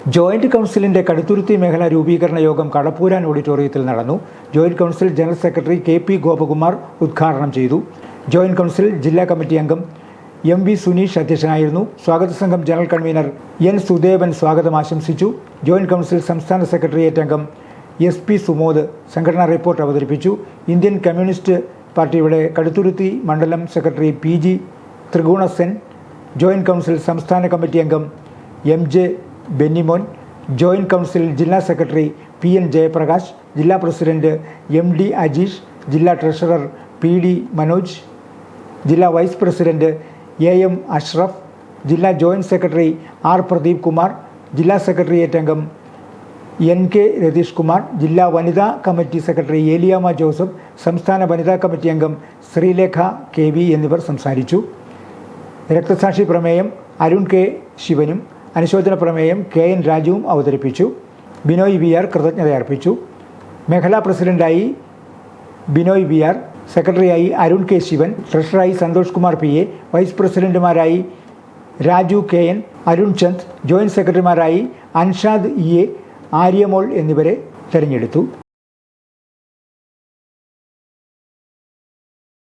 Joint കൗൺസിലിന്റെ കടുത്തുരുത്തി മേഖലാ രൂപീകരണ യോഗം കടപ്പൂരാൻ ഓഡിറ്റോറിയത്തിൽ നടന്നു. Joint council general secretary KP Gopakumar ഉദ്ഘാടനം ചെയ്തു. ജോയിന്റ് കൗൺസിൽ ജില്ലാ കമ്മിറ്റി അംഗം MV സുനീഷ് അധ്യക്ഷനായിരുന്നു. സ്വാഗത സംഘം ജനറൽ കൺവീനർ N സുദേവൻ സ്വാഗതം ആശംസിച്ചു. ജോയിന്റ് കൗൺസിൽ സംസ്ഥാന സെക്രട്ടേറിയറ്റ് അംഗം SP സുമോദ് സംഘടനാ റിപ്പോർട്ട് അവതരിപ്പിച്ചു. ഇന്ത്യൻ കമ്മ്യൂണിസ്റ്റ് പാർട്ടിയുടെ കടുത്തുരുത്തി മണ്ഡലം സെക്രട്ടറി PG ത്രിഗുണസെൻ, ജോയിന്റ് കൗൺസിൽ സംസ്ഥാന കമ്മിറ്റി അംഗം MJ ബെന്നിമോൻ, ജോയിന്റ് കൗൺസിൽ ജില്ലാ സെക്രട്ടറി PN ജയപ്രകാശ്, ജില്ലാ പ്രസിഡന്റ് MD അജീഷ്, ജില്ലാ ട്രഷറർ PD മനോജ്, ജില്ലാ വൈസ് പ്രസിഡന്റ് AM അഷ്റഫ്, ജില്ലാ joint secretary R Pradeep Kumar, ജില്ലാ സെക്രട്ടേറിയറ്റ് അംഗം NK രതീഷ് കുമാർ, ജില്ലാ വനിതാ കമ്മിറ്റി സെക്രട്ടറി ഏലിയാമ്മ ജോസഫ്, സംസ്ഥാന വനിതാ കമ്മിറ്റി അംഗം ശ്രീലേഖ KV എന്നിവർ സംസാരിച്ചു. രക്തസാക്ഷി പ്രമേയം അരുൺ K ശിവനും അനുശോചന പ്രമേയം KN രാജുവും അവതരിപ്പിച്ചു. ബിനോയ് VR കൃതജ്ഞതയർപ്പിച്ചു. മേഖലാ പ്രസിഡന്റായി ബിനോയ് VR, സെക്രട്ടറിയായി Arun K Shivan, ട്രഷററായി Santhosh Kumar PA, vice പ്രസിഡന്റുമാരായി Raju KN, Arun Chand, joint സെക്രട്ടറിമാരായി Anshad EA, Aryamol എന്നിവരെ തെരഞ്ഞെടുത്തു.